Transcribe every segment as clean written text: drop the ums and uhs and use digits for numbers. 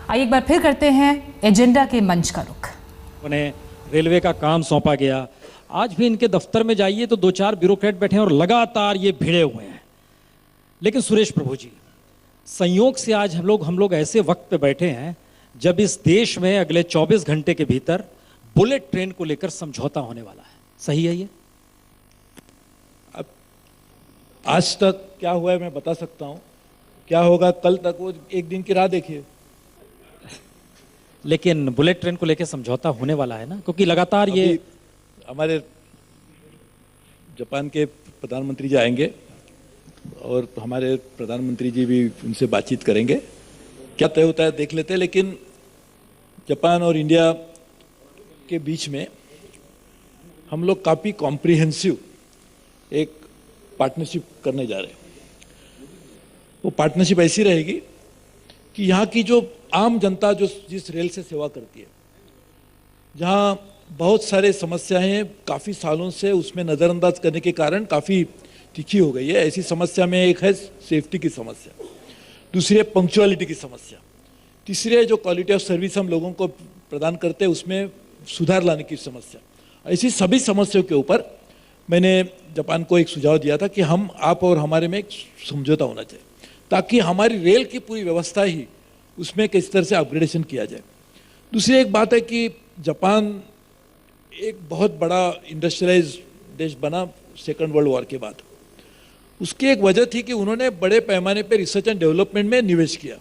आइए एक बार फिर करते हैं एजेंडा के मंच का रुख। उन्हें रेलवे का काम सौंपा गया। आज भी इनके दफ्तर में जाइए तो 2-4 ब्यूरोक्रेट बैठे हैं और लगातार ये भिड़े हुए हैं। लेकिन सुरेश प्रभु जी, संयोग से आज हम लोग ऐसे वक्त पे बैठे हैं जब इस देश में अगले 24 घंटे के भीतर बुलेट ट्रेन को लेकर समझौता होने वाला है। सही है ये? अब आज तक क्या हुआ है मैं बता सकता हूं, क्या होगा कल तक वो एक दिन की राह देखिए। लेकिन बुलेट ट्रेन को लेकर समझौता होने वाला है ना, क्योंकि लगातार ये हमारे जापान के प्रधानमंत्री जी आएंगे और हमारे प्रधानमंत्री जी भी उनसे बातचीत करेंगे, क्या तय होता है देख लेते हैं। लेकिन जापान और इंडिया के बीच में हम लोग काफ़ी कॉम्प्रिहेंसिव एक पार्टनरशिप करने जा रहे हैं। वो पार्टनरशिप ऐसी रहेगी कि यहाँ की जो आम जनता जो जिस रेल से सेवा करती है, जहाँ बहुत सारे समस्याएं काफ़ी सालों से उसमें नज़रअंदाज करने के कारण काफ़ी तीखी हो गई है। ऐसी समस्या में एक है सेफ्टी की समस्या, दूसरी है पंक्चुअलिटी की समस्या, तीसरी है जो क्वालिटी ऑफ सर्विस हम लोगों को प्रदान करते हैं उसमें सुधार लाने की समस्या। ऐसी सभी समस्याओं के ऊपर मैंने जापान को एक सुझाव दिया था कि हम आप और हमारे में एक समझौता होना चाहिए ताकि हमारी रेल की पूरी व्यवस्था ही उसमें किस तरह से अपग्रेडेशन किया जाए। दूसरी एक बात है कि जापान एक बहुत बड़ा इंडस्ट्रियलाइज देश बना सेकेंड वर्ल्ड वॉर के बाद। उसकी एक वजह थी कि उन्होंने बड़े पैमाने पर रिसर्च एंड डेवलपमेंट में निवेश किया।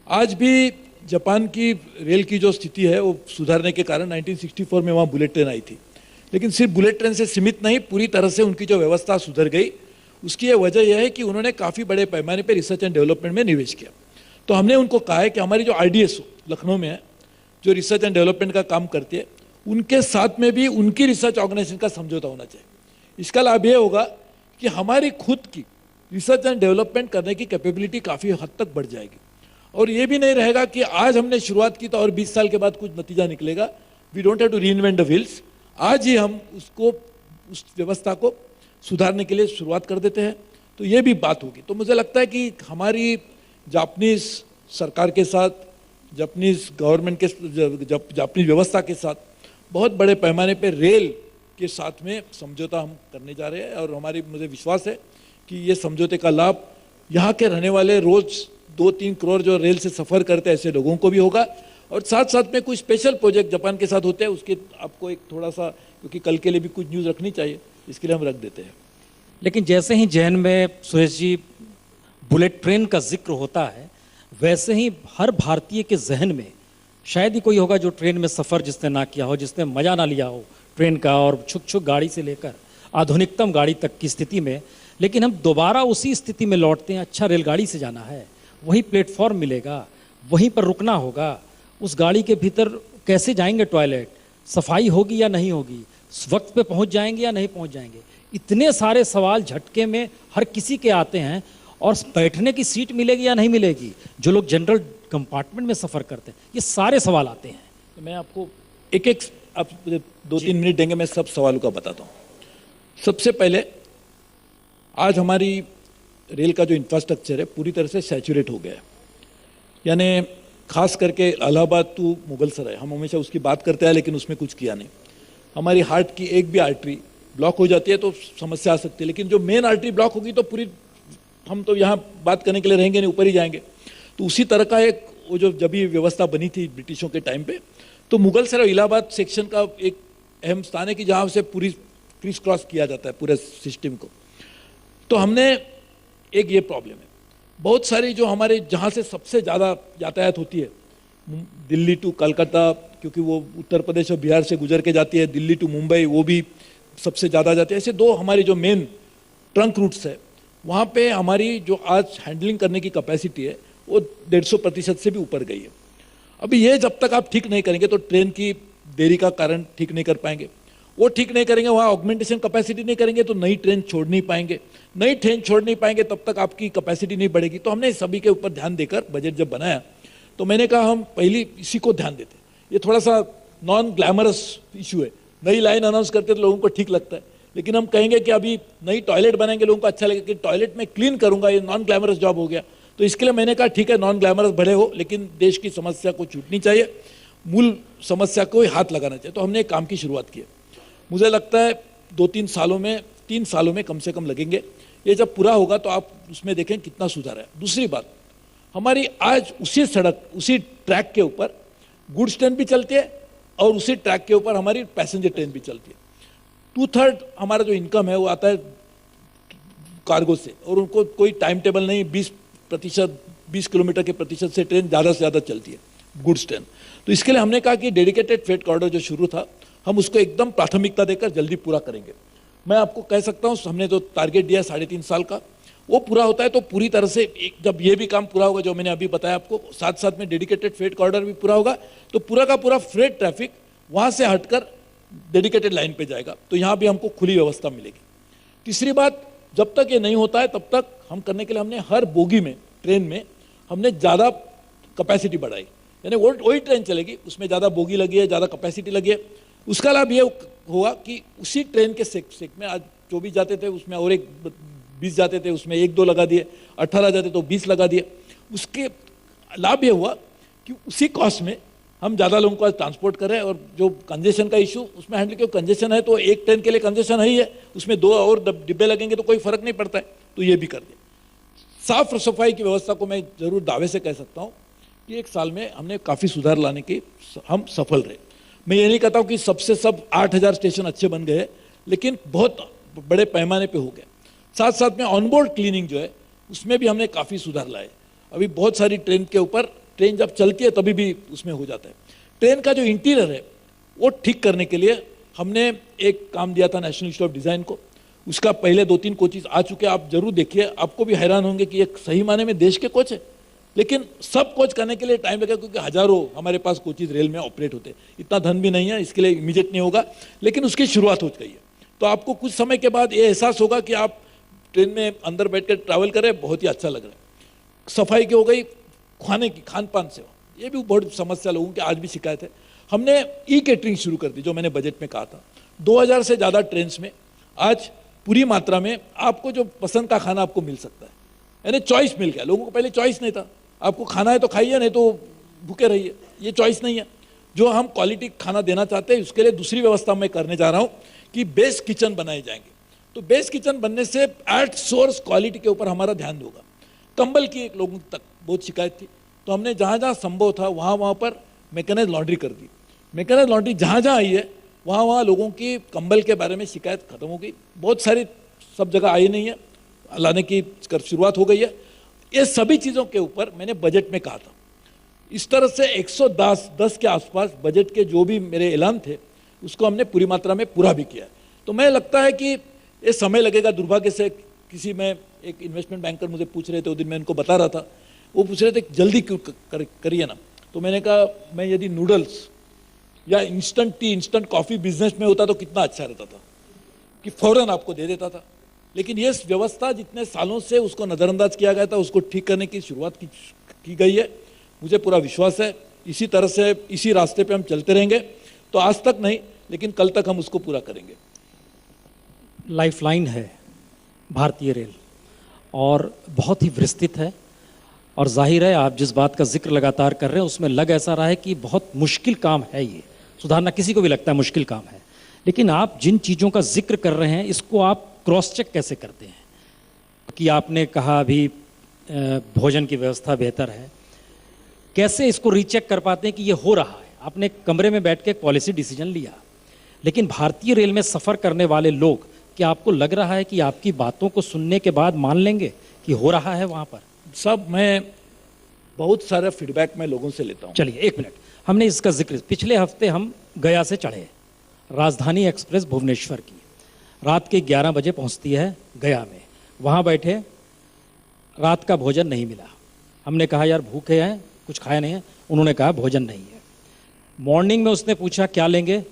आज भी जापान की रेल की जो स्थिति है वो सुधारने के कारण 1964 में वहाँ बुलेट ट्रेन आई थी, लेकिन सिर्फ बुलेट ट्रेन से सीमित नहीं, पूरी तरह से उनकी जो व्यवस्था सुधर गई। उसकी यह वजह यह है कि उन्होंने काफ़ी बड़े पैमाने पर रिसर्च एंड डेवलपमेंट में निवेश किया। तो हमने उनको कहा है कि हमारी जो RDSO लखनऊ में है, जो रिसर्च एंड डेवलपमेंट का काम करती है, उनके साथ में भी उनकी रिसर्च ऑर्गेनाइजेशन का समझौता होना चाहिए। इसका लाभ ये होगा कि हमारी खुद की रिसर्च एंड डेवलपमेंट करने की कैपेबिलिटी काफ़ी हद तक बढ़ जाएगी। और ये भी नहीं रहेगा कि आज हमने शुरुआत की तो और 20 साल के बाद कुछ नतीजा निकलेगा। We don't have to reinvent the wheels. आज ही हम उसको उस व्यवस्था को सुधारने के लिए शुरुआत कर देते हैं, तो ये भी बात होगी। तो मुझे लगता है कि हमारी जापानीज सरकार के साथ, जापानीज गवर्नमेंट के, जापानीज व्यवस्था के साथ बहुत बड़े पैमाने पर रेल के साथ में समझौता हम करने जा रहे हैं। और मुझे विश्वास है कि ये समझौते का लाभ यहाँ के रहने वाले रोज 2-3 करोड़ जो रेल से सफ़र करते हैं ऐसे लोगों को भी होगा। और साथ साथ में कुछ स्पेशल प्रोजेक्ट जापान के साथ होते हैं, उसके आपको एक थोड़ा सा, क्योंकि कल के लिए भी कुछ न्यूज़ रखनी चाहिए, इसके लिए हम रख देते हैं। लेकिन जैसे ही जहन में सुरेश जी बुलेट ट्रेन का जिक्र होता है, वैसे ही हर भारतीय के जहन में शायद ही कोई होगा जो ट्रेन में सफ़र जिसने ना किया हो, जिसने मज़ा ना लिया हो ट्रेन का, और छुक छुक गाड़ी से लेकर आधुनिकतम गाड़ी तक की स्थिति में। लेकिन हम दोबारा उसी स्थिति में लौटते हैं। अच्छा, रेलगाड़ी से जाना है, वही प्लेटफॉर्म मिलेगा, वहीं पर रुकना होगा। उस गाड़ी के भीतर कैसे जाएंगे टॉयलेट, सफाई होगी या नहीं होगी, वक्त पे पहुंच जाएंगे या नहीं पहुंच जाएंगे, इतने सारे सवाल झटके में हर किसी के आते हैं। और बैठने की सीट मिलेगी या नहीं मिलेगी, जो लोग जनरल कंपार्टमेंट में सफ़र करते हैं, ये सारे सवाल आते हैं। तो मैं आपको एक आप 2-3 मिनट देंगे, मैं सब सवालों का बताता हूँ। सबसे पहले, आज हमारी रेल का जो इंफ्रास्ट्रक्चर है पूरी तरह से सैचुरेट हो गया है। यानी खास करके इलाहाबाद टू मुगलसराय, हम हमेशा उसकी बात करते हैं लेकिन उसमें कुछ किया नहीं। हमारी हार्ट की एक भी आर्टरी ब्लॉक हो जाती है तो समस्या आ सकती है, लेकिन जो मेन आर्टरी ब्लॉक होगी तो पूरी, हम तो यहाँ बात करने के लिए रहेंगे नहीं, ऊपर ही जाएंगे। तो उसी तरह का एक वो जो जब ये व्यवस्था बनी थी ब्रिटिशों के टाइम पे, तो मुगलसराय इलाहाबाद सेक्शन का एक अहम स्थान है कि जहाँ से पूरी क्रिस क्रॉस किया जाता है पूरे सिस्टम को। तो हमने एक ये प्रॉब्लम है, बहुत सारी जो हमारे जहाँ से सबसे ज़्यादा यातायात होती है, दिल्ली टू कलकत्ता, क्योंकि वो उत्तर प्रदेश और बिहार से गुजर के जाती है, दिल्ली टू मुंबई वो भी सबसे ज़्यादा जाती है। ऐसे 2 हमारी जो मेन ट्रंक रूट्स है, वहाँ पे हमारी जो आज हैंडलिंग करने की कैपेसिटी है वो 150% से भी ऊपर गई है। अभी ये जब तक आप ठीक नहीं करेंगे तो ट्रेन की देरी का कारण ठीक नहीं कर पाएंगे, वो ठीक नहीं करेंगे, वहाँ ऑगमेंटेशन कैपेसिटी नहीं करेंगे तो नई ट्रेन छोड़ नहीं पाएंगे, नई ट्रेन छोड़ नहीं पाएंगे तब तक आपकी कैपेसिटी नहीं बढ़ेगी। तो हमने सभी के ऊपर ध्यान देकर बजट जब बनाया तो मैंने कहा हम पहली इसी को ध्यान देते। ये थोड़ा सा नॉन ग्लैमरस इशू है, नई लाइन अनाउंस करते तो लोगों को ठीक लगता है, लेकिन हम कहेंगे कि अभी नई टॉयलेट बनाएंगे लोगों को अच्छा लगेगा कि टॉयलेट में क्लीन करूंगा, ये नॉन ग्लैमरस जॉब हो गया। तो इसके लिए मैंने कहा ठीक है, नॉन ग्लैमरस भले हो लेकिन देश की समस्या को छूटनी चाहिए, मूल समस्या को ही हाथ लगाना चाहिए। तो हमने एक काम की शुरुआत की है। मुझे लगता है 3 सालों में कम से कम लगेंगे। ये जब पूरा होगा तो आप उसमें देखें कितना सुधार है। दूसरी बात, हमारी आज उसी सड़क, उसी ट्रैक के ऊपर गुड्स ट्रेन भी चलती है और उसी ट्रैक के ऊपर हमारी पैसेंजर ट्रेन भी चलती है। 2/3 हमारा जो इनकम है वो आता है कार्गो से, और उनको कोई टाइम टेबल नहीं, 20 किलोमीटर के प्रतिशत से ट्रेन ज़्यादा से ज़्यादा चलती है, गुड्स ट्रेन। तो इसके लिए हमने कहा कि डेडिकेटेड फ्रेट कॉरिडोर जो शुरू था, हम उसको एकदम प्राथमिकता देकर जल्दी पूरा करेंगे। मैं आपको कह सकता हूँ, हमने जो टारगेट दिया 3.5 साल का, वो पूरा होता है तो पूरी तरह से जब ये भी काम पूरा होगा जो मैंने अभी बताया आपको, साथ साथ में डेडिकेटेड फ्रेट कॉरिडोर भी पूरा होगा, तो पूरा का पूरा फ्रेट ट्रैफिक वहाँ से हटकर डेडिकेटेड लाइन पे जाएगा। तो यहाँ भी हमको खुली व्यवस्था मिलेगी। तीसरी बात, जब तक ये नहीं होता है तब तक हम करने के लिए हमने हर बोगी में, ट्रेन में हमने ज़्यादा कैपेसिटी बढ़ाई, यानी वही ट्रेन चलेगी, उसमें ज़्यादा बोगी लगी है, ज़्यादा कैपेसिटी लगी है। उसका लाभ ये हुआ कि उसी ट्रेन के सेक में आज 24 जाते थे, उसमें और एक 20 जाते थे, उसमें 1-2 लगा दिए, 18 जाते तो 20 लगा दिए। उसके लाभ ये हुआ कि उसी कॉस्ट में हम ज़्यादा लोगों को आज ट्रांसपोर्ट कर रहे हैं। और जो कंजेशन का इशू उसमें हैंडल किया, कंजेशन है तो एक ट्रेन के लिए कंजेशन है ही है, उसमें 2 और डिब्बे लगेंगे तो कोई फर्क नहीं पड़ता है, तो ये भी कर दिया। साफ सफाई की व्यवस्था को मैं जरूर दावे से कह सकता हूँ कि 1 साल में हमने काफ़ी सुधार लाने की हम सफल रहे। मैं ये नहीं कहता हूँ कि सबसे सब 8,000 स्टेशन अच्छे बन गए, लेकिन बहुत बड़े पैमाने पे हो गए। साथ साथ में ऑनबोर्ड क्लीनिंग जो है उसमें भी हमने काफ़ी सुधार लाए। अभी बहुत सारी ट्रेन के ऊपर, ट्रेन जब चलती है तभी भी उसमें हो जाता है। ट्रेन का जो इंटीरियर है वो ठीक करने के लिए हमने एक काम दिया था नेशनल इंस्टीट्यूट ऑफ डिज़ाइन को। उसका पहले 2-3 कोचेज आ चुके हैं, आप जरूर देखिए, आपको भी हैरान होंगे कि एक सही माने में देश के कोच है, लेकिन सब कोच करने के लिए टाइम लगेगा क्योंकि हजारों हमारे पास कोचेज रेल में ऑपरेट होते हैं। इतना धन भी नहीं है, इसके लिए इमीडिएट नहीं होगा, लेकिन उसकी शुरुआत हो गई है। तो आपको कुछ समय के बाद ये एहसास होगा कि आप ट्रेन में अंदर बैठ कर ट्रैवल करें, बहुत ही अच्छा लग रहा है। सफाई की हो गई, खाने की, खान पान सेवा, ये भी बहुत समस्या लोगों की आज भी शिकायत है। हमने ई केटरिंग शुरू कर दी, जो मैंने बजट में कहा था। 2000 से ज़्यादा ट्रेन में आज पूरी मात्रा में आपको जो पसंद का खाना आपको मिल सकता है, यानी चॉइस मिल गया। लोगों को पहले चॉइस नहीं था, आपको खाना है तो खाइए, नहीं तो भूखे रहिए, ये चॉइस नहीं है। जो हम क्वालिटी खाना देना चाहते हैं उसके लिए दूसरी व्यवस्था मैं करने जा रहा हूँ कि बेस किचन बनाए जाएंगे। तो बेस किचन बनने से एट सोर्स क्वालिटी के ऊपर हमारा ध्यान होगा। कंबल की एक लोगों तक बहुत शिकायत थी, तो हमने जहाँ जहाँ संभव था वहाँ पर मैकेनाइज लॉन्ड्री कर दी। मैकेनाइज लॉन्ड्री जहाँ जहाँ आई है वहाँ लोगों की कंबल के बारे में शिकायत खत्म हो गई। बहुत सारी सब जगह आई नहीं है, लाने की शुरुआत हो गई है। ये सभी चीज़ों के ऊपर मैंने बजट में कहा था। इस तरह से 110 के आसपास बजट के जो भी मेरे ऐलान थे उसको हमने पूरी मात्रा में पूरा भी किया। तो मैं लगता है कि ये समय लगेगा। दुर्भाग्य से किसी में एक इन्वेस्टमेंट बैंकर मुझे पूछ रहे थे, उस दिन मैं उनको बता रहा था, वो पूछ रहे थे जल्दी क्यों करिए ना। तो मैंने कहा मैं यदि नूडल्स या instant T, instant coffee business में होता तो कितना अच्छा रहता था कि फौरन आपको दे देता था। लेकिन ये व्यवस्था जितने सालों से उसको नज़रअंदाज किया गया था, उसको ठीक करने की शुरुआत की गई है। मुझे पूरा विश्वास है इसी तरह से, इसी रास्ते पे हम चलते रहेंगे। तो आज तक नहीं, लेकिन कल तक हम उसको पूरा करेंगे। लाइफलाइन है भारतीय रेल और बहुत ही विस्तृत है, और जाहिर है आप जिस बात का जिक्र लगातार कर रहे हैं उसमें लग ऐसा रहा है कि बहुत मुश्किल काम है। ये सुधारना किसी को भी लगता है मुश्किल काम है, लेकिन आप जिन चीज़ों का जिक्र कर रहे हैं इसको आप क्रॉस चेक कैसे करते हैं? कि आपने कहा अभी भोजन की व्यवस्था बेहतर है, कैसे इसको रीचेक कर पाते हैं कि ये हो रहा है? आपने कमरे में बैठ के पॉलिसी डिसीजन लिया, लेकिन भारतीय रेल में सफ़र करने वाले लोग, क्या आपको लग रहा है कि आपकी बातों को सुनने के बाद मान लेंगे कि हो रहा है वहाँ पर? सब मैं बहुत सारा फीडबैक मैं लोगों से लेता हूँ। चलिए 1 मिनट, हमने इसका जिक्र, पिछले हफ्ते हम गया से चढ़े, राजधानी एक्सप्रेस भुवनेश्वर की, रात के 11 बजे पहुंचती है गया में। वहाँ बैठे, रात का भोजन नहीं मिला। हमने कहा यार भूखे हैं, कुछ खाया नहीं है। उन्होंने कहा भोजन नहीं है। मॉर्निंग में उसने पूछा क्या लेंगे,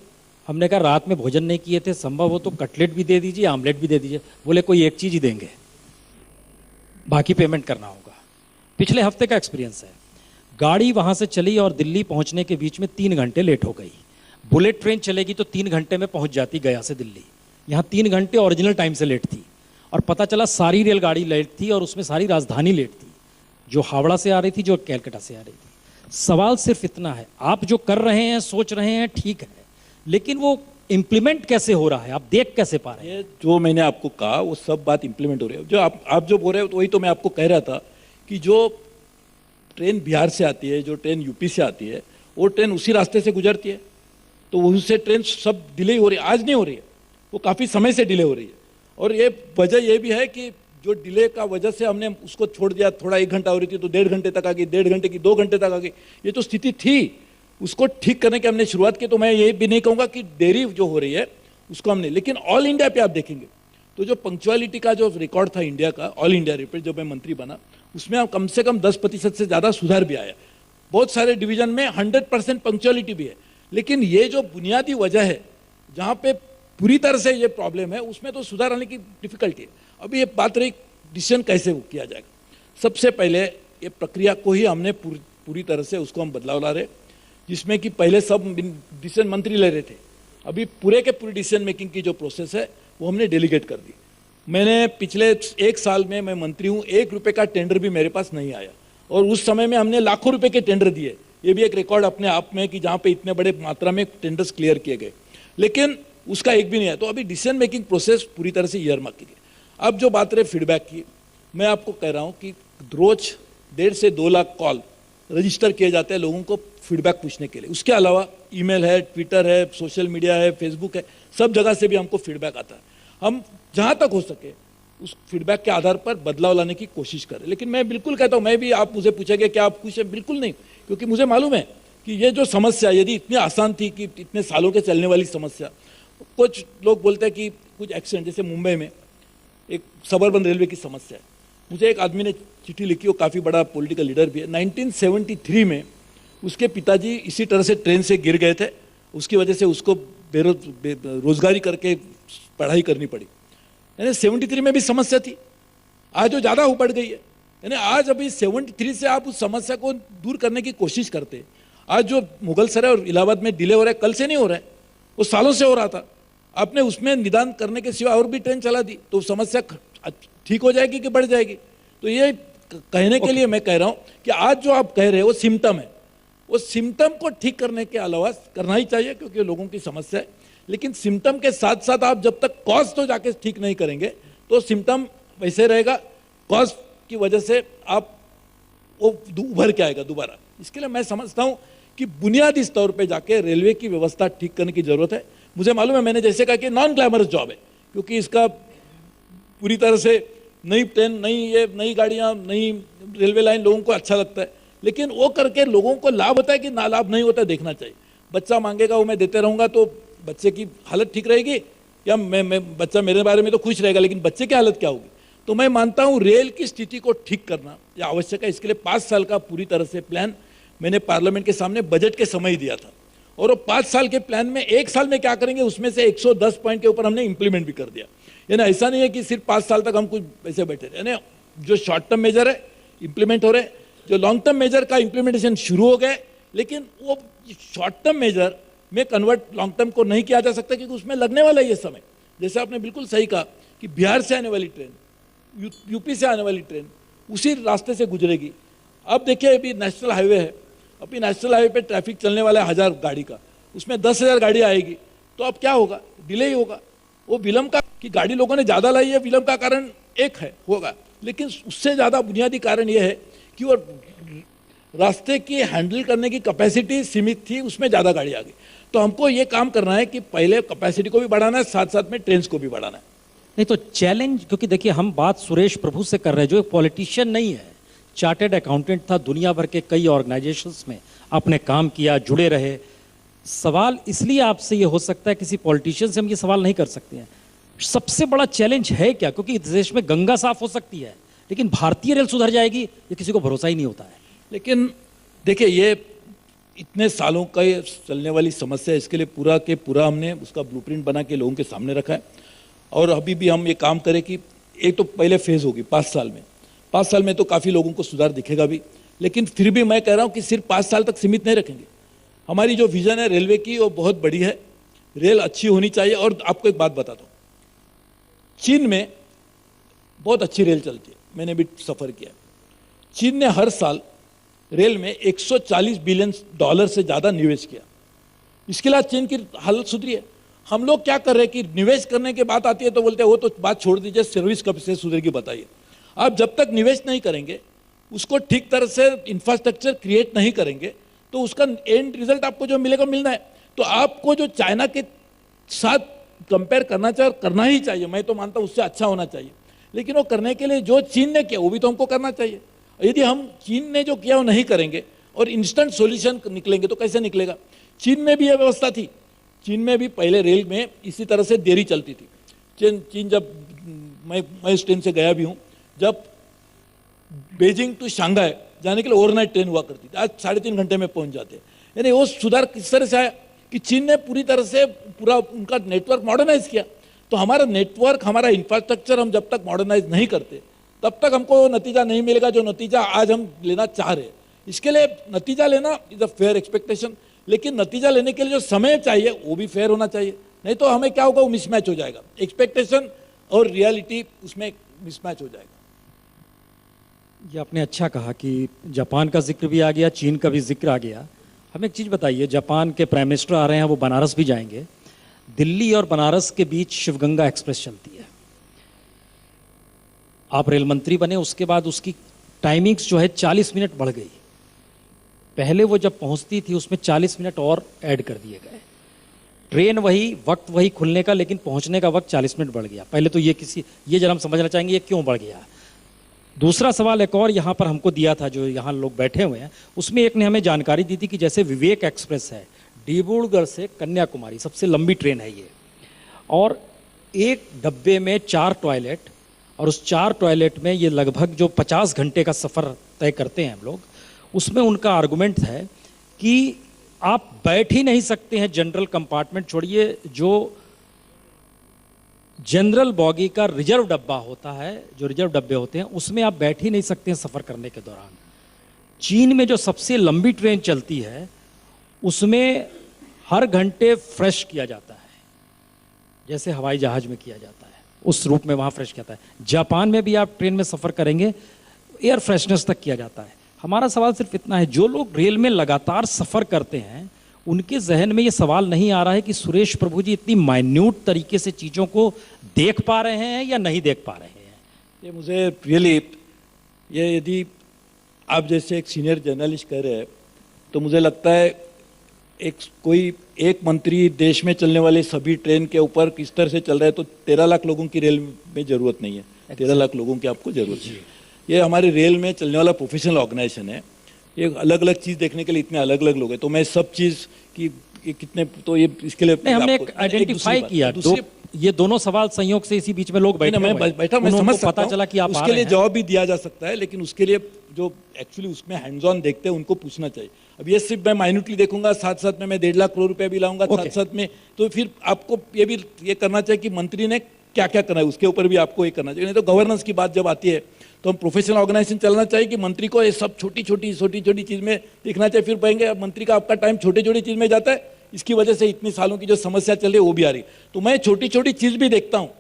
हमने कहा रात में भोजन नहीं किए थे, संभव हो तो कटलेट भी दे दीजिए, आमलेट भी दे दीजिए। बोले कोई एक चीज़ ही देंगे, बाकी पेमेंट करना होगा। पिछले हफ्ते का एक्सपीरियंस है। गाड़ी वहाँ से चली और दिल्ली पहुँचने के बीच में 3 घंटे लेट हो गई। बुलेट ट्रेन चलेगी तो 3 घंटे में पहुँच जाती गया से दिल्ली, यहाँ 3 घंटे ओरिजिनल टाइम से लेट थी। और पता चला सारी रेलगाड़ी लेट थी और उसमें सारी राजधानी लेट थी। जो हावड़ा से आ रही थी, जो कैलकाटा से आ रही थी। सवाल सिर्फ इतना है, आप जो कर रहे हैं, सोच रहे हैं, ठीक है, लेकिन वो इम्प्लीमेंट कैसे हो रहा है, आप देख कैसे पा रहे हैं? ये जो मैंने आपको कहा वो सब बात इम्प्लीमेंट हो रही है। जो आप जो बोल रहे हो तो वही तो मैं आपको कह रहा था कि जो ट्रेन बिहार से आती है, जो ट्रेन यूपी से आती है, वो ट्रेन उसी रास्ते से गुजरती है, तो उससे ट्रेन सब डिले हो रही है। आज नहीं हो रही है, वो काफ़ी समय से डिले हो रही है। और ये वजह ये भी है कि जो डिले का वजह से हमने उसको छोड़ दिया, थोड़ा 1 घंटा हो रही थी तो 1.5 घंटे तक आ गई, 1.5 घंटे की 2 घंटे तक आ गई। ये तो स्थिति थी, उसको ठीक करने की हमने शुरुआत की। तो मैं ये भी नहीं कहूँगा कि देरी जो हो रही है उसको हमने, लेकिन ऑल इंडिया पे आप देखेंगे तो जो पंक्चुअलिटी का जो रिकॉर्ड था इंडिया का, ऑल इंडिया रिपोर्ट जब मैं मंत्री बना, उसमें कम से कम 10% से ज़्यादा सुधार भी आया। बहुत सारे डिवीजन में 100% पंक्चुअलिटी भी है। लेकिन ये जो बुनियादी वजह है जहाँ पे पूरी तरह से ये प्रॉब्लम है, उसमें तो सुधार आने की डिफिकल्टी है। अभी ये बात रही डिसीजन कैसे किया जाएगा। सबसे पहले ये प्रक्रिया को ही हमने पूरी तरह से उसको हम बदलाव ला रहे, जिसमें कि पहले सब डिसीजन मंत्री ले रहे थे, अभी पूरे के पूरी डिसीजन मेकिंग की जो प्रोसेस है वो हमने डेलीगेट कर दी। मैंने पिछले 1 साल में, मैं मंत्री हूँ, 1 रुपये का टेंडर भी मेरे पास नहीं आया, और उस समय में हमने लाखों रुपए के टेंडर दिए। ये भी एक रिकॉर्ड अपने आप में कि जहाँ पे इतने बड़े मात्रा में टेंडर्स क्लियर किए गए, लेकिन उसका एक भी नहीं है। तो अभी डिसीजन मेकिंग प्रोसेस पूरी तरह से ईयरमार्क की गई। अब जो बात रहे फीडबैक की, मैं आपको कह रहा हूँ कि रोज 1.5 से 2 लाख कॉल रजिस्टर किए जाते हैं लोगों को फीडबैक पूछने के लिए। उसके अलावा ईमेल है, ट्विटर है, सोशल मीडिया है, फेसबुक है, सब जगह से भी हमको फीडबैक आता है। हम जहाँ तक हो सके उस फीडबैक के आधार पर बदलाव लाने की कोशिश करें। लेकिन मैं बिल्कुल कहता हूँ, मैं भी, आप मुझे पूछेंगे क्या आप खुश हैं, बिल्कुल नहीं, क्योंकि मुझे मालूम है कि ये जो समस्या यदि इतनी आसान थी कि इतने सालों के चलने वाली समस्या, कुछ लोग बोलते हैं कि कुछ एक्सीडेंट, जैसे मुंबई में एक सबअर्बन रेलवे की समस्या है। मुझे एक आदमी ने चिट्ठी लिखी, वो काफ़ी बड़ा पॉलिटिकल लीडर भी है। 1973 में उसके पिताजी इसी तरह से ट्रेन से गिर गए थे, उसकी वजह से उसको रोजगारी करके पढ़ाई करनी पड़ी। यानी 73 में भी समस्या थी, आज वो ज़्यादा बढ़ गई है। यानी आज अभी 73 से आप उस समस्या को दूर करने की कोशिश करते हैं। आज जो मुगल सराय और इलाहाबाद में डिले हो रहा है, कल से नहीं हो रहा है, वो सालों से हो रहा था। आपने उसमें निदान करने के सिवा और भी ट्रेन चला दी तो समस्या ठीक हो जाएगी कि बढ़ जाएगी? तो ये कहने के लिए मैं कह रहा हूँ कि आज जो आप कह रहे हो वो सिम्टम है, वो सिम्टम को ठीक करने के अलावा करना ही चाहिए, क्योंकि लोगों की समस्या है। लेकिन सिम्टम के साथ साथ आप जब तक कॉज तो जाके ठीक नहीं करेंगे तो सिम्टम वैसे रहेगा, कॉज की वजह से आप वो उभर के आएगा दोबारा। इसके लिए मैं समझता हूँ कि बुनियादी स्तर पे जाके रेलवे की व्यवस्था ठीक करने की जरूरत है। मुझे मालूम है, मैंने जैसे कहा कि नॉन ग्लैमरस जॉब है, क्योंकि इसका पूरी तरह से नई ट्रेन, नई गाड़ियाँ, नई रेलवे लाइन लोगों को अच्छा लगता है, लेकिन वो करके लोगों को लाभ होता है कि ना लाभ नहीं होता है, देखना चाहिए। बच्चा मांगेगा वो मैं देते रहूँगा तो बच्चे की हालत ठीक रहेगी, या मैं बच्चा मेरे बारे में तो खुश रहेगा, लेकिन बच्चे की हालत क्या होगी? तो मैं मानता हूँ रेल की स्थिति को ठीक करना यह आवश्यक है। इसके लिए 5 साल का पूरी तरह से प्लान मैंने पार्लियामेंट के सामने बजट के समय ही दिया था, और वो 5 साल के प्लान में 1 साल में क्या करेंगे उसमें से 110 पॉइंट के ऊपर हमने इंप्लीमेंट भी कर दिया। यानी ऐसा नहीं है कि सिर्फ 5 साल तक हम कुछ ऐसे बैठे रहे। यानी जो शॉर्ट टर्म मेजर है इंप्लीमेंट हो रहे, जो लॉन्ग टर्म मेजर का इंप्लीमेंटेशन शुरू हो गए, लेकिन वो शॉर्ट टर्म मेजर में कन्वर्ट लॉन्ग टर्म को नहीं किया जा सकता, क्योंकि उसमें लगने वाला है ये समय। जैसे आपने बिल्कुल सही कहा कि बिहार से आने वाली ट्रेन, यूपी से आने वाली ट्रेन उसी रास्ते से गुजरेगी। अब देखिए, अभी नेशनल हाईवे है, अभी नेशनल हाईवे पे ट्रैफिक चलने वाला है 1000 गाड़ी का, उसमें 10,000 गाड़ी आएगी, तो अब क्या होगा? डिले ही होगा। वो विलंब का कि गाड़ी लोगों ने ज़्यादा लाई है, विलंब का कारण एक है होगा, लेकिन उससे ज़्यादा बुनियादी कारण ये है कि वो रास्ते की हैंडल करने की कैपेसिटी सीमित थी, उसमें ज़्यादा गाड़ी आ गई। तो हमको ये काम करना है कि पहले कैपेसिटी को भी बढ़ाना है, साथ साथ में ट्रेन को भी बढ़ाना है। नहीं तो चैलेंज, क्योंकि देखिए हम बात सुरेश प्रभु से कर रहे हैं जो एक पॉलिटिशियन नहीं है, चार्टर्ड अकाउंटेंट था, दुनिया भर के कई ऑर्गेनाइजेशंस में आपने काम किया, जुड़े रहे। सवाल इसलिए आपसे ये हो सकता है, किसी पॉलिटिशियन से हम ये सवाल नहीं कर सकते हैं, सबसे बड़ा चैलेंज है क्या? क्योंकि इस देश में गंगा साफ हो सकती है, लेकिन भारतीय रेल सुधर जाएगी ये किसी को भरोसा ही नहीं होता है। लेकिन देखिए, ये इतने सालों का ये चलने वाली समस्या है, इसके लिए पूरा के पूरा हमने उसका ब्लूप्रिंट बना के लोगों के सामने रखा है। और अभी भी हम ये काम करें कि एक तो पहले फेज होगी 5 साल में, 5 साल में तो काफ़ी लोगों को सुधार दिखेगा भी, लेकिन फिर भी मैं कह रहा हूँ कि सिर्फ 5 साल तक सीमित नहीं रखेंगे। हमारी जो विजन है रेलवे की वो बहुत बड़ी है, रेल अच्छी होनी चाहिए। और आपको एक बात बताता हूँ, चीन में बहुत अच्छी रेल चलती है, मैंने भी सफ़र किया। चीन ने हर साल रेल में 140 बिलियन डॉलर से ज्यादा निवेश किया। इसके लिए चीन की हालत सुधरी है। हम लोग क्या कर रहे हैं कि निवेश करने की बात आती है तो बोलते हैं वो तो बात छोड़ दीजिए, सर्विस कब से सुधरेगी बताइए। आप जब तक निवेश नहीं करेंगे, उसको ठीक तरह से इंफ्रास्ट्रक्चर क्रिएट नहीं करेंगे, तो उसका एंड रिजल्ट आपको जो मिलेगा मिलना है। तो आपको जो चाइना के साथ कंपेयर करना चाहिए और करना ही चाहिए, मैं तो मानता हूं उससे अच्छा होना चाहिए, लेकिन वो करने के लिए जो चीन ने किया वो भी तो हमको करना चाहिए। यदि हम चीन ने जो किया वो नहीं करेंगे और इंस्टेंट सॉल्यूशन निकलेंगे तो कैसे निकलेगा। चीन में भी यह व्यवस्था थी, चीन में भी पहले रेल में इसी तरह से देरी चलती थी। चीन जब मैं इस ट्रेन से गया भी हूं, जब बीजिंग टू शंघाई जाने के लिए ओवरनाइट ट्रेन हुआ करती थी, आज 3.5 घंटे में पहुंच जाते हैं। यानी वो सुधार किस तरह से आया कि चीन ने पूरी तरह से पूरा उनका नेटवर्क मॉडर्नाइज किया। तो हमारा नेटवर्क, हमारा इंफ्रास्ट्रक्चर हम जब तक मॉडर्नाइज नहीं करते तब तक हमको नतीजा नहीं मिलेगा जो नतीजा आज हम लेना चाह रहे हैं। इसके लिए नतीजा लेना इज अ फेयर एक्सपेक्टेशन, लेकिन नतीजा लेने के लिए जो समय चाहिए वो भी फेयर होना चाहिए, नहीं तो हमें क्या होगा, वो मिसमैच हो जाएगा। एक्सपेक्टेशन और रियलिटी उसमें मिसमैच हो जाएगा। ये आपने अच्छा कहा कि जापान का जिक्र भी आ गया, चीन का भी जिक्र आ गया। हमें एक चीज़ बताइए, जापान के प्राइम मिनिस्टर आ रहे हैं, वो बनारस भी जाएंगे। दिल्ली और बनारस के बीच शिवगंगा एक्सप्रेस चलती है। आप रेल मंत्री बने, उसके बाद उसकी टाइमिंग्स जो है 40 मिनट बढ़ गई। पहले वो जब पहुंचती थी उसमें 40 मिनट और ऐड कर दिए गए। ट्रेन वही, वक्त वही खुलने का, लेकिन पहुंचने का वक्त 40 मिनट बढ़ गया। पहले तो ये जरा हम समझना चाहेंगे ये क्यों बढ़ गया। दूसरा सवाल एक और यहाँ पर हमको दिया था, जो यहाँ लोग बैठे हुए हैं, उसमें एक ने हमें जानकारी दी थी कि जैसे विवेक एक्सप्रेस है, डिब्रूगढ़ से कन्याकुमारी सबसे लंबी ट्रेन है ये, और एक डब्बे में 4 टॉयलेट, और उस 4 टॉयलेट में ये लगभग जो 50 घंटे का सफ़र तय करते हैं हम लोग, उसमें उनका आर्गुमेंट है कि आप बैठ ही नहीं सकते हैं जनरल कंपार्टमेंट, छोड़िए जो जनरल बॉगी का रिजर्व डब्बा होता है, जो रिजर्व डब्बे होते हैं उसमें आप बैठ ही नहीं सकते हैं सफ़र करने के दौरान। चीन में जो सबसे लंबी ट्रेन चलती है उसमें हर घंटे फ्रेश किया जाता है, जैसे हवाई जहाज में किया जाता है, उस रूप में वहाँ फ्रेश किया जाता है। जापान में भी आप ट्रेन में सफ़र करेंगे एयर फ्रेशनेस तक किया जाता है। हमारा सवाल सिर्फ इतना है, जो लोग रेल में लगातार सफ़र करते हैं उनके जहन में ये सवाल नहीं आ रहा है कि सुरेश प्रभु जी इतनी माइन्यूट तरीके से चीज़ों को देख पा रहे हैं या नहीं देख पा रहे हैं। ये मुझे रियली, ये यदि आप जैसे एक सीनियर जर्नलिस्ट कह रहे हैं तो मुझे लगता है कोई एक मंत्री देश में चलने वाले सभी ट्रेन के ऊपर किस तरह से चल रहा है, तो 13 लाख लोगों की रेल में जरूरत नहीं है। 13 लाख लोगों की आपको जरूरत है। ये हमारी रेल में चलने वाला प्रोफेशनल ऑर्गेनाइजेशन है। ये अलग अलग चीज देखने के लिए इतने अलग अलग लोग हैं, तो मैं सब चीज की कितने, तो ये इसके लिए हमने एक आइडेंटिफाई किया। ये दोनों सवाल संयोग से इसी बीच में लोग बैठे, मैं बैठा, मैं समझ सकता पता चला कि आप उसके लिए जवाब भी दिया जा सकता है, लेकिन उसके लिए जो एक्चुअली उसमें हैंड्स ऑन देखते हैं उनको पूछना चाहिए। अब ये सिर्फ मैं माइन्यूटली देखूंगा, साथ साथ में मैं 1.5 लाख करोड़ रुपया भी लाऊंगा साथ साथ में, तो फिर आपको ये भी ये करना चाहिए कि मंत्री ने क्या क्या करना है, उसके ऊपर भी आपको ये करना चाहिए। नहीं तो गवर्नेंस की बात जब आती है तो हम प्रोफेशनल ऑर्गेनाइजेशन चलना चाहिए कि मंत्री को ये सब छोटी छोटी चीज में देखना चाहिए। फिर कहेंगे मंत्री का आपका टाइम छोटी छोटी चीज में जाता है, इसकी वजह से इतनी सालों की जो समस्या चल रही है वो भी आ रही है। तो मैं छोटी छोटी चीज भी देखता हूँ,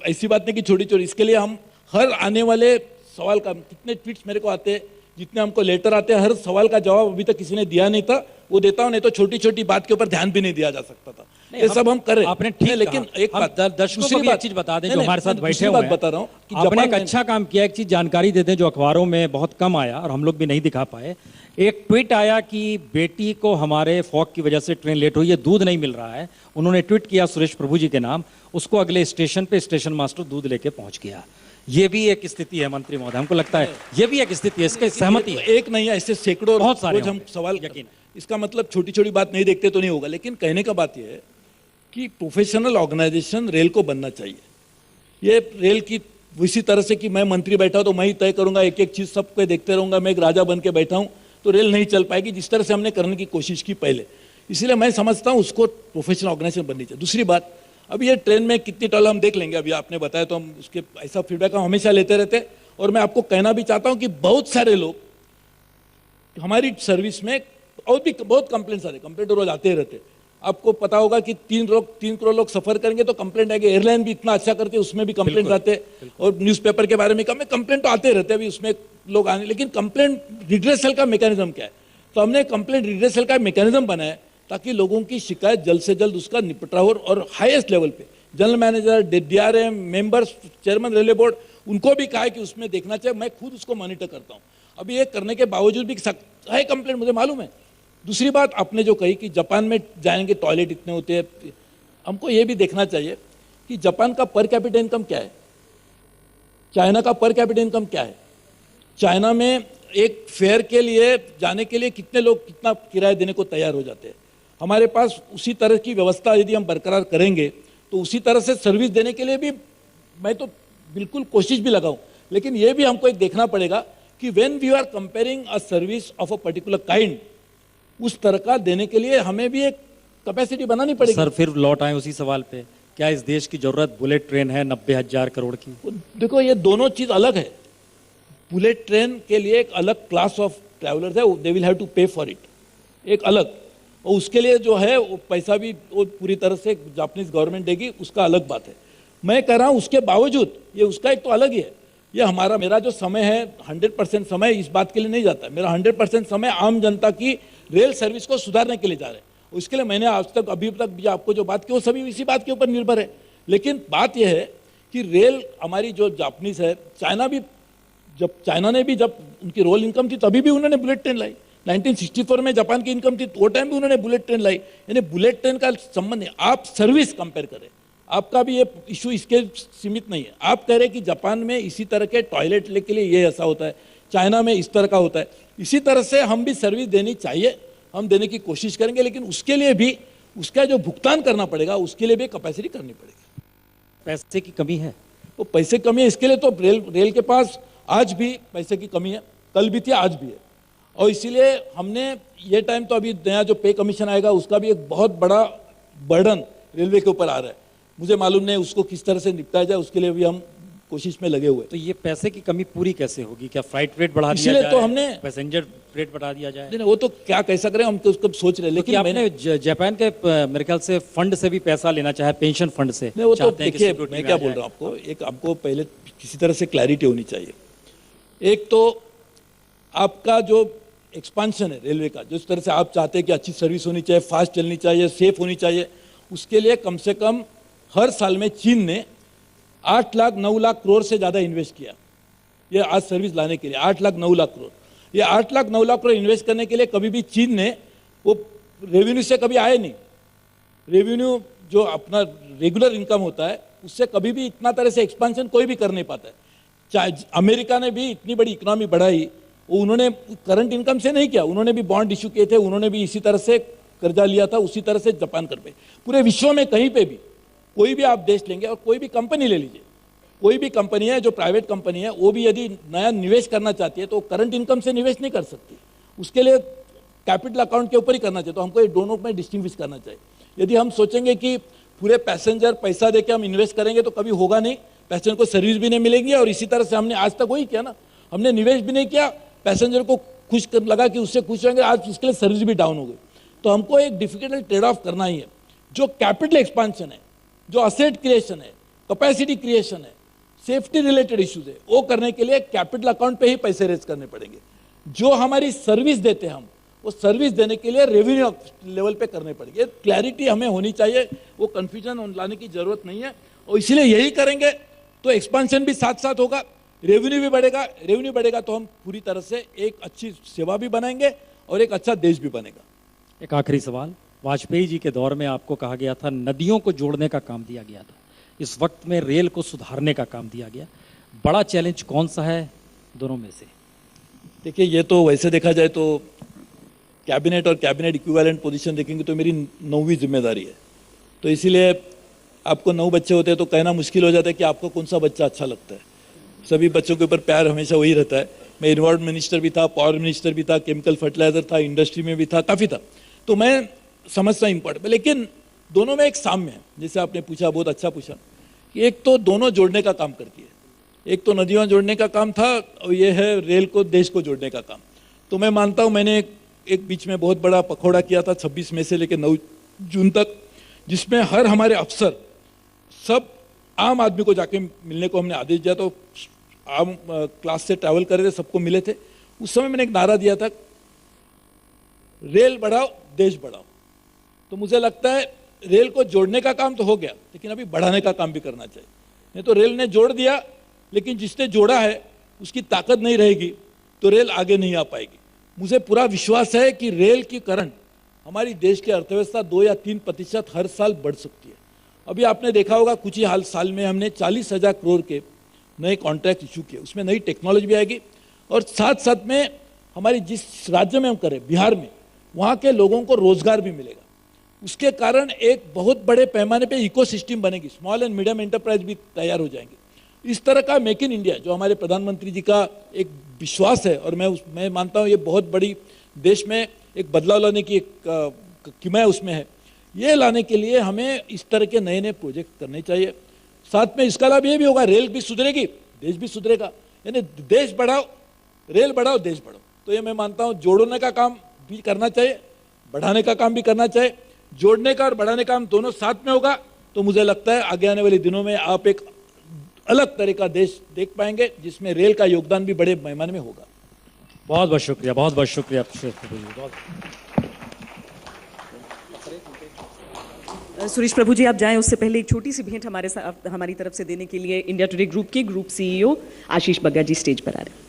ऐसी बात नहीं कि छोटी छोटी। इसके लिए हम हर आने वाले सवाल का, कितने ट्वीट्स मेरे को आते हैं, जितने हमको लेटर आते हैं, हर सवाल का जवाब अभी तक किसी ने दिया नहीं था, वो देता हूं। नहीं तो छोटी छोटी बात के ऊपर ध्यान भी नहीं दिया जा सकता था। ये सब हम कर रहे हैं। आपने ठीक, लेकिन एक बात दर्शकों को भी एक चीज बता दें जो हमारे साथ बैठे हुए हैं, बता रहा हूँ कि आपने एक अच्छा काम किया। एक चीज जानकारी दे दें जो अखबारों में बहुत कम आया और हम लोग भी नहीं दिखा पाए। एक ट्वीट आया कि बेटी को हमारे फॉग की वजह से ट्रेन लेट हुई है, दूध नहीं मिल रहा है। उन्होंने ट्वीट किया सुरेश प्रभु जी के नाम, उसको अगले स्टेशन पे स्टेशन मास्टर दूध लेके पहुंच गया। ये भी एक स्थिति है मंत्री महोदय, हमको लगता है ये भी एक स्थिति है, इसके सहमति है। एक नहीं है, ऐसे सैकड़ों बहुत सारे हम सवाल, यकीन। इसका मतलब छोटी छोटी बात नहीं देखते तो नहीं होगा, लेकिन कहने का बात यह है कि प्रोफेशनल ऑर्गेनाइजेशन रेल को बनना चाहिए। ये रेल की इसी तरह से कि मैं मंत्री बैठा हूं तो मैं ही तय करूंगा, एक एक चीज सबको देखते रहूंगा, मैं एक राजा बन के बैठा हूं, तो रेल नहीं चल पाएगी जिस तरह से हमने करने की कोशिश की पहले। इसलिए मैं समझता हूं उसको प्रोफेशनल ऑर्गेनाइजेशन बननी चाहिए। दूसरी बात, अब ये ट्रेन में कितनी टॉल हम देख लेंगे, अभी आपने बताया तो हम उसके ऐसा फीडबैक हम हमेशा लेते रहते। और मैं आपको कहना भी चाहता हूं कि बहुत सारे लोग हमारी सर्विस में और भी बहुत कंप्लेंट्स आते, कंप्लेंट रोज आते रहते। आपको पता होगा कि 3 करोड़ लोग सफर करेंगे तो कंप्लेंट आएगी। एयरलाइन भी इतना अच्छा करती है, उसमें भी कंप्लेंट आते हैं। और न्यूज़पेपर के बारे में कंप्लेंट तो आते रहते हैं। अभी उसमें लोग आने, लेकिन कंप्लेंट रिड्रेसल का मैकेनिज्म क्या है? तो हमने कंप्लेंट रिड्रेसल का मैकेनिज्म बनाया ताकि लोगों की शिकायत जल्द से जल्द उसका निपटारा हो, और हाईएस्ट लेवल पे general manager, DRM, members, chairman railway board, उनको भी कहा है कि उसमें देखना चाहिए। मैं खुद उसको मॉनिटर करता हूँ। अभी ये करने के बावजूद भी है कंप्लेंट, मुझे मालूम है। दूसरी बात आपने जो कही कि जापान में जाएंगे टॉयलेट इतने होते हैं, हमको ये भी देखना चाहिए कि जापान का पर कैपिटा इनकम क्या है, चाइना का पर कैपिटा इनकम क्या है। चाइना में एक फेयर के लिए जाने के लिए कितने लोग कितना किराया देने को तैयार हो जाते हैं। हमारे पास उसी तरह की व्यवस्था यदि हम बरकरार करेंगे तो उसी तरह से सर्विस देने के लिए भी मैं तो बिल्कुल कोशिश भी लगाऊं, लेकिन ये भी हमको एक देखना पड़ेगा कि when we are comparing a service of a particular kind, उस तरह का देने के लिए हमें भी एक कैपेसिटी बनानी पड़ेगी। सर फिर लौट आए उसी सवाल पे, क्या इस देश की जरूरत बुलेट ट्रेन है 90,000 करोड़ की? देखो ये दोनों चीज अलग है। बुलेट ट्रेन के लिए एक अलग क्लास ऑफ ट्रैवलर्स है, दे विल हैव टू पे फॉर इट, एक अलग, और उसके लिए जो है वो पैसा भी वो पूरी तरह से जापानीज गवर्नमेंट देगी, उसका अलग बात है। मैं कह रहा हूं उसके बावजूद ये उसका एक तो अलग ही है। ये मेरा जो समय है 100% समय इस बात के लिए नहीं जाता, मेरा 100% समय आम जनता की रेल सर्विस को सुधारने के लिए जा रहे हैं। उसके लिए मैंने आज तक अभी तक भी आपको जो बात की वो सभी इसी बात के ऊपर निर्भर है। लेकिन बात यह है कि रेल हमारी जो जापानीज है, चाइना ने भी जब उनकी रोल इनकम थी तभी भी उन्होंने बुलेट ट्रेन लाई। 1964 में जापान की इनकम थी, वो टाइम भी उन्होंने बुलेट ट्रेन लाई। यानी बुलेट ट्रेन का संबंध है, आप सर्विस कंपेयर करें, आपका भी ये इशू इसके सीमित नहीं है। आप कह रहे कि जापान में इसी तरह के टॉयलेट के लिए ये ऐसा होता है, चाइना में इस तरह का होता है, इसी तरह से हम भी सर्विस देनी चाहिए, हम देने की कोशिश करेंगे, लेकिन उसके लिए भी उसका जो भुगतान करना पड़ेगा उसके लिए भी कैपेसिटी करनी पड़ेगी। पैसे की कमी है, वो पैसे कमी है, इसके लिए तो रेल के पास आज भी पैसे की कमी है, कल भी थी आज भी है। और इसीलिए हमने ये टाइम तो अभी नया जो पे कमीशन आएगा उसका भी एक बहुत बड़ा बर्डन रेलवे के ऊपर आ रहा है। मुझे मालूम नहीं उसको किस तरह से निपटाया जाए, उसके लिए भी हम कोशिश में लगे हुए। तो ये पैसे की कमी पूरी कैसे होगी? क्या फ्लाइट रेट बढ़ा दिया इसीलिए जाए, तो हमने पैसेंजर रेट बढ़ा दिया जाए? नहीं, वो तो क्या कैसा करें, हम तो उसको सोच रहे हैं। लेकिन आपने जापान के मेरे ख्याल से फंड से भी पैसा लेना चाहे, पेंशन फंड से। नहीं, वो तो देखिए मैं क्या बोल रहा हूँ आपको, एक आपको पहले किसी तरह से क्लैरिटी होनी चाहिए। एक तो आपका जो एक्सपांशन है रेलवे का, जिस तरह से आप चाहते हैं कि अच्छी सर्विस होनी चाहिए, फास्ट चलनी चाहिए, सेफ होनी चाहिए, उसके लिए कम से कम हर साल में चीन ने 8 लाख 9 लाख करोड़ से ज्यादा इन्वेस्ट किया ये आज सर्विस लाने के लिए। 8 लाख 9 लाख करोड़, ये 8 लाख 9 लाख करोड़ इन्वेस्ट करने के लिए कभी भी चीन ने वो रेवेन्यू से कभी आए नहीं। रेवेन्यू जो अपना रेगुलर इनकम होता है उससे कभी भी इतना तरह से एक्सपांशन कोई भी कर नहीं पाता है। चाहे अमेरिका ने भी इतनी बड़ी इकोनॉमी बढ़ाई, वो उन्होंने करंट इनकम से नहीं किया, उन्होंने भी बॉन्ड इशू किए थे, उन्होंने भी इसी तरह से कर्जा लिया था, उसी तरह से जापान कर पे। पूरे विश्व में कहीं पे भी कोई भी आप देश लेंगे और कोई भी कंपनी ले लीजिए, कोई भी कंपनी है जो प्राइवेट कंपनी है वो भी यदि नया निवेश करना चाहती है तो करंट इनकम से निवेश नहीं कर सकती, उसके लिए कैपिटल अकाउंट के ऊपर ही करना चाहिए। तो हमको ये दोनों में डिस्टिंग्विश करना चाहिए। यदि हम सोचेंगे कि पूरे पैसेंजर पैसा देके हम इन्वेस्ट करेंगे तो कभी होगा नहीं, पैसेंजर को सर्विस भी नहीं मिलेगी। और इसी तरह से हमने आज तक वही किया ना, हमने निवेश भी नहीं किया, पैसेंजर को खुश कर लगा कि उससे खुश होंगे, आज उसके लिए सर्विस भी डाउन हो गई। तो हमको एक डिफिकल्ट ट्रेड ऑफ करना ही है। जो कैपिटल एक्सपांशन है, जो असेट क्रिएशन है, कैपेसिटी क्रिएशन है, सेफ्टी रिलेटेड इश्यूज है, वो करने के लिए कैपिटल अकाउंट पे ही पैसे रेज करने पड़ेंगे। जो हमारी सर्विस देते हैं हम, वो सर्विस देने के लिए रेवेन्यू लेवल पे करने पड़ेंगे। क्लैरिटी हमें होनी चाहिए, वो कंफ्यूजन लाने की जरूरत नहीं है। और इसलिए यही करेंगे तो एक्सपांशन भी साथ साथ होगा, रेवेन्यू भी बढ़ेगा। रेवेन्यू बढ़ेगा तो हम पूरी तरह से एक अच्छी सेवा भी बनाएंगे और एक अच्छा देश भी बनेगा। एक आखिरी सवाल, वाजपेयी जी के दौर में आपको कहा गया था नदियों को जोड़ने का काम दिया गया था, इस वक्त में रेल को सुधारने का काम दिया गया, बड़ा चैलेंज कौन सा है दोनों में से? देखिए ये तो वैसे देखा जाए तो कैबिनेट और कैबिनेट इक्विवेलेंट पोजीशन देखेंगे तो मेरी 9वीं जिम्मेदारी है। तो इसीलिए आपको 9 बच्चे होते हैं तो कहना मुश्किल हो जाता है कि आपको कौन सा बच्चा अच्छा लगता है। सभी बच्चों के ऊपर प्यार हमेशा वही रहता है। मैं इन्वायरमेंट मिनिस्टर भी था, पावर मिनिस्टर भी था, केमिकल फर्टिलाइजर था, इंडस्ट्री में भी था, काफ़ी था। तो मैं समझता इम्पोर्टेंट है, लेकिन दोनों में एक साम्य है। जैसे आपने पूछा, बहुत अच्छा पूछा कि एक तो दोनों जोड़ने का काम करती है, एक तो नदियाँ जोड़ने का काम था और ये है रेल को देश को जोड़ने का काम। तो मैं मानता हूँ मैंने एक बीच में बहुत बड़ा पखौड़ा किया था 26 मई से लेकर 9 जून तक, जिसमें हर हमारे अफसर सब आम आदमी को जाके मिलने को हमने आदेश दिया। तो आम क्लास से ट्रैवल कर रहे थे, सबको मिले थे। उस समय मैंने एक नारा दिया था, रेल बढ़ाओ देश बढ़ाओ। तो मुझे लगता है रेल को जोड़ने का काम तो हो गया, लेकिन अभी बढ़ाने का काम भी करना चाहिए। नहीं तो रेल ने जोड़ दिया, लेकिन जिसने जोड़ा है उसकी ताकत नहीं रहेगी तो रेल आगे नहीं आ पाएगी। मुझे पूरा विश्वास है कि रेल की करंट हमारी देश की अर्थव्यवस्था 2 या 3% हर साल बढ़ सकती है। अभी आपने देखा होगा कुछ ही साल में हमने 40,000 करोड़ के नए कॉन्ट्रैक्ट इशू किए, उसमें नई टेक्नोलॉजी भी आएगी और साथ साथ में हमारी जिस राज्य में हम करें, बिहार में, वहाँ के लोगों को रोजगार भी मिलेगा। उसके कारण एक बहुत बड़े पैमाने पे इकोसिस्टम बनेगी, स्मॉल एंड मीडियम एंटरप्राइज भी तैयार हो जाएंगे। इस तरह का मेक इन इंडिया जो हमारे प्रधानमंत्री जी का एक विश्वास है, और मैं मानता हूँ ये बहुत बड़ी देश में एक बदलाव लाने की एक किमया उसमें है। ये लाने के लिए हमें इस तरह के नए नए प्रोजेक्ट करने चाहिए। साथ में इसका लाभ ये भी होगा, रेल भी सुधरेगी, देश भी सुधरेगा। यानी देश बढ़ाओ, रेल बढ़ाओ, देश बढ़ाओ। तो ये मैं मानता हूँ जोड़ने का काम भी करना चाहिए, बढ़ाने का काम भी करना चाहिए। जोड़ने का और बढ़ाने का काम दोनों साथ में होगा तो मुझे लगता है आगे आने वाले दिनों में आप एक अलग तरह का देश देख पाएंगे, जिसमें रेल का योगदान भी बड़े पैमाने में होगा। बहुत बहुत शुक्रिया, बहुत बहुत शुक्रिया सुरेश प्रभु जी। सुरेश प्रभु जी, आप जाएं उससे पहले एक छोटी सी भेंट हमारी तरफ से देने के लिए इंडिया टुडे ग्रुप के ग्रुप सीईओ आशीष बग्गा जी स्टेज पर आ रहे हैं।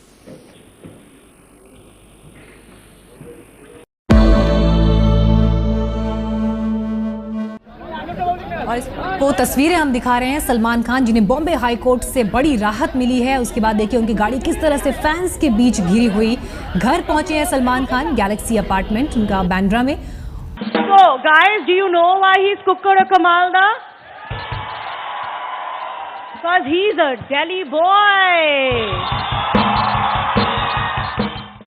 और वो तस्वीरें हम दिखा रहे हैं सलमान खान, जिन्हें बॉम्बे हाई कोर्ट से बड़ी राहत मिली है। उसके बाद देखिए उनकी गाड़ी किस तरह से फैंस के बीच घिरी हुई। घर पहुंचे हैं सलमान खान गैलेक्सी अपार्टमेंट उनका बांद्रा में। So, guys, do you know why he's Kukkada Kamalda? Because he's a Delhi boy.